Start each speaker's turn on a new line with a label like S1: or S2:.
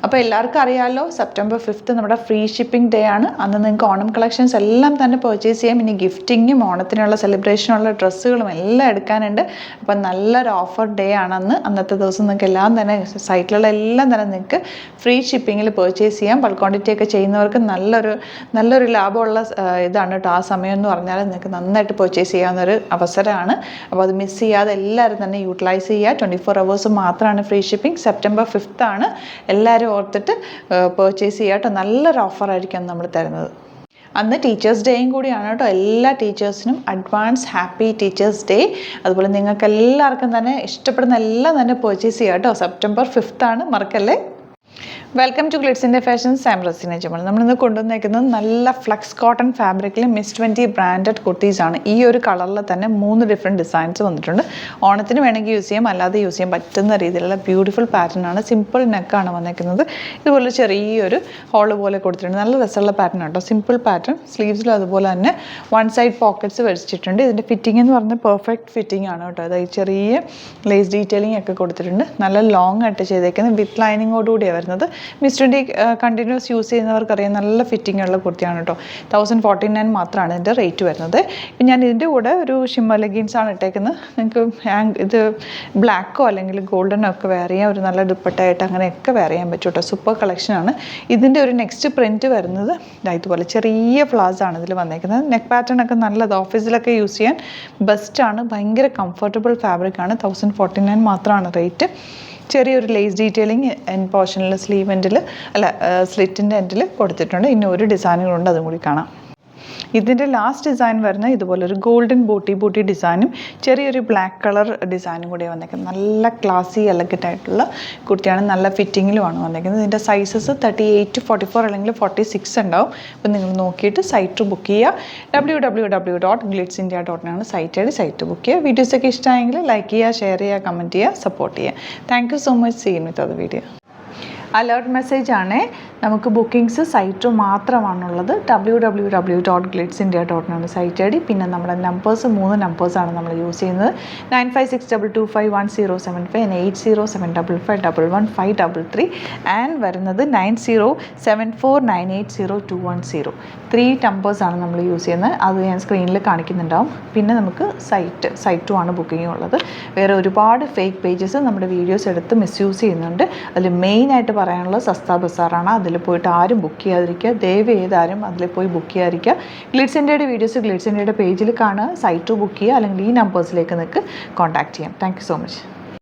S1: അപ്പോൾ എല്ലാവർക്കും അറിയാമല്ലോ സെപ്റ്റംബർ 5 നമ്മുടെ ഫ്രീ ഷിപ്പിംഗ് ഡേ ആണ്. അന്ന് നിങ്ങൾക്ക് ഓണം കളക്ഷൻസ് എല്ലാം തന്നെ പർച്ചേസ് ചെയ്യാം. ഇനി ഗിഫ്റ്റിങ്ങും ഓണത്തിനുള്ള സെലിബ്രേഷനുള്ള ഡ്രസ്സുകളും എല്ലാം എടുക്കാനുണ്ട്. അപ്പം നല്ലൊരു ഓഫർ ഡേ ആണ് അന്നത്തെ ദിവസം. നിങ്ങൾക്ക് എല്ലാം തന്നെ സൈറ്റിലുള്ള എല്ലാം തന്നെ നിങ്ങൾക്ക് ഫ്രീ ഷിപ്പിങ്ങിൽ പർച്ചേസ് ചെയ്യാം. ബൾക്ക് ക്വാണ്ടിറ്റി ഒക്കെ ചെയ്യുന്നവർക്ക് നല്ലൊരു ലാഭമുള്ള ഇതാണ് കേട്ടോ. ആ സമയം എന്ന് പറഞ്ഞാൽ നിങ്ങൾക്ക് നന്നായിട്ട് പർച്ചേസ് ചെയ്യാവുന്നൊരു അവസരമാണ്. അപ്പോൾ അത് മിസ് ചെയ്യാതെ എല്ലാവരും തന്നെ യൂട്ടിലൈസ് ചെയ്യുക. 24 hours മാത്രമാണ് ഫ്രീ ഷിപ്പിംഗ്. സെപ്റ്റംബർ 5 ആണ്. എല്ലാവരും ഓർത്തിട്ട് പർച്ചേസ് ചെയ്യുക കേട്ടോ. നല്ലൊരു ഓഫറായിരിക്കും നമ്മൾ തരുന്നത്. അന്ന് ടീച്ചേഴ്സ് ഡേയും കൂടിയാണ് കേട്ടോ. എല്ലാ ടീച്ചേഴ്സിനും അഡ്വാൻസ് ഹാപ്പി ടീച്ചേഴ്സ് ഡേ. അതുപോലെ നിങ്ങൾക്ക് എല്ലാവർക്കും തന്നെ ഇഷ്ടപ്പെടുന്ന എല്ലാം തന്നെ പർച്ചേസ് ചെയ്യുക കേട്ടോ. സെപ്റ്റംബർ 5 ആണ്, മറക്കല്ലേ. വെൽക്കം ടു ഗ്ലിറ്റ്സിൻ്റെ fashions. I am Raseena Jamal. നമ്മളിന്ന് കൊണ്ടുവന്നേക്കുന്നത് നല്ല ഫ്ലക്സ് കോട്ടൺ ഫാബ്രിക്കിൽ മിസ് 20 ബ്രാൻഡഡ് കുർത്തീസാണ്. ഈ ഒരു കളറിൽ തന്നെ 3 ഡിഫറെൻറ്റ് ഡിസൈൻസ് വന്നിട്ടുണ്ട്. ഓണത്തിന് വേണമെങ്കിൽ യൂസ് ചെയ്യാം, അല്ലാതെ യൂസ് ചെയ്യാൻ പറ്റുന്ന രീതിയിലുള്ള ബ്യൂട്ടിഫുൾ പാറ്റേൺ ആണ്. സിമ്പിൾ നെക്കാണ് വന്നേക്കുന്നത്. ഇതുപോലെ ചെറിയൊരു ഹോള് പോലെ കൊടുത്തിട്ടുണ്ട്. നല്ല രസമുള്ള പാറ്റേൺ കേട്ടോ. Simple pattern. സ്ലീവ്സിലും അതുപോലെ തന്നെ വൺ സൈഡ് പോക്കറ്റ്സ് വെച്ചിട്ടുണ്ട്. ഇതിൻ്റെ ഫിറ്റിംഗ് എന്ന് പറഞ്ഞാൽ പെർഫെക്റ്റ് ഫിറ്റിംഗ് ആണ് കേട്ടോ. അതായത് ചെറിയ ലേസ് ഡീറ്റെയിലിംഗ് ഒക്കെ കൊടുത്തിട്ടുണ്ട്. നല്ല ലോങ് ആയിട്ട് ചെയ്തേക്കുന്നത്. വിത്ത് ലൈനിങ്ങോടുകൂടിയാണ് വരുന്നത്. മിസ് 20 കണ്ടിന്യൂസ് യൂസ് ചെയ്യുന്നവർക്കറിയാം നല്ല ഫിറ്റിംഗ് ഉള്ള കുർത്തിയാണ് കേട്ടോ. 1049 മാത്രമാണ് ഇതിൻ്റെ റേറ്റ് വരുന്നത്. ഇപ്പം ഞാൻ ഇതിൻ്റെ കൂടെ ഒരു ഷിമ്മർ ലെഗിൻസാണ് ഇട്ടേക്കുന്നത്. നിങ്ങൾക്ക് ഇത് ബ്ലാക്കോ അല്ലെങ്കിൽ ഗോൾഡനോ ഒക്കെ വെയർ ചെയ്യാം. ഒരു നല്ല ദുപ്പട്ടയായിട്ട് അങ്ങനെയൊക്കെ വെയർ ചെയ്യാൻ പറ്റും കേട്ടോ. സൂപ്പർ കളക്ഷനാണ്. ഇതിൻ്റെ ഒരു നെക്സ്റ്റ് പ്രിൻറ്റ് വരുന്നത് ഇതുപോലെ ചെറിയ ഫ്ലവേഴ്സ് ആണ് ഇതിൽ വന്നേക്കുന്നത്. നെക്ക് പാറ്റേൺ ഒക്കെ നല്ലത്. ഓഫീസിലൊക്കെ യൂസ് ചെയ്യാൻ ബെസ്റ്റാണ്. ഭയങ്കര കംഫർട്ടബിൾ ഫാബ്രിക്കാണ്. 1049 മാത്രമാണ് റേറ്റ്. ചെറിയൊരു ലേസ് ഡീറ്റെയിലിംഗ് എൻഡ് പോർഷനിൽ സ്ലീവ് എൻഡിൽ സ്ലിറ്റിൻ്റെ എൻഡിൽ കൊടുത്തിട്ടുണ്ട്. ഇനി ഒരു ഡിസൈനുകളുണ്ട്, അതും കൂടി കാണാം. ഇതിൻ്റെ ലാസ്റ്റ് ഡിസൈൻ വരുന്നത് ഇതുപോലൊരു ഗോൾഡൻ ബൂട്ടി ഡിസൈനും ചെറിയൊരു ബ്ലാക്ക് കളർ ഡിസൈനും കൂടി വന്നേക്കുന്നത്. നല്ല ക്ലാസി എലഗൻ്റ് ആയിട്ടുള്ള കുർത്തിയാണ്. നല്ല ഫിറ്റിങ്ങിലുമാണ് വന്നേക്കുന്നത്. ഇതിൻ്റെ സൈസസ് 38, 44 അല്ലെങ്കിൽ 46 ഉണ്ടാവും. അപ്പോൾ നിങ്ങൾ നോക്കിയിട്ട് സൈറ്റ് ബുക്ക് ചെയ്യുക. www.glitzindia.in ആണ് സൈറ്റ് ബുക്ക് ചെയ്യുക. വീഡിയോസൊക്കെ ഇഷ്ടമായെങ്കിൽ ലൈക്ക് ചെയ്യുക, ഷെയർ ചെയ്യുക, കമൻറ്റ് ചെയ്യുക, സപ്പോർട്ട് ചെയ്യുക. Thank you so much. See you with other video. Alert message ആണ്. നമുക്ക് ബുക്കിംഗ്സ് സൈറ്റ് മാത്രമാണുള്ളത്. www.glitzindia.in ആണ് സൈറ്റ് ഐ ഡി. പിന്നെ നമ്മുടെ നമ്പേഴ്സ് 3 നമ്പേഴ്സാണ് നമ്മൾ യൂസ് ചെയ്യുന്നത്. 9562251075 and 8075551153 ആൻഡ് വരുന്നത് 9074980210. 3 നമ്പേഴ്സാണ് നമ്മൾ യൂസ് ചെയ്യുന്നത്. അത് ഞാൻ സ്ക്രീനിൽ കാണിക്കുന്നുണ്ടാവും. പിന്നെ നമുക്ക് സൈറ്റും ആണ് ബുക്കിംഗ് ഉള്ളത്. വേറെ ഒരുപാട് ഫേക്ക് പേജസ് നമ്മുടെ വീഡിയോസ് എടുത്ത് മിസ്യൂസ് ചെയ്യുന്നുണ്ട്. അതിൽ മെയിനായിട്ട് പറയാനുള്ളത് സസ്ത ബസാറാണ്. അതിൽ പോയിട്ട് ആരും ബുക്ക് ചെയ്യാതിരിക്കുക. ദയവ് ചെയ്താരും അതിൽ പോയി ബുക്ക് ചെയ്യാതിരിക്കുക. ഗ്ലിറ്റ്സ് ഇന്ത്യയുടെ വീഡിയോസ് ഗ്ലിറ്റ്സ് ഇന്ത്യയുടെ പേജിൽ കാണുക. സൈറ്റ് ബുക്ക് ചെയ്യുക, അല്ലെങ്കിൽ ഈ നമ്പേഴ്സിലേക്ക് നിങ്ങൾക്ക് കോൺടാക്ട് ചെയ്യാം. Thank you so much.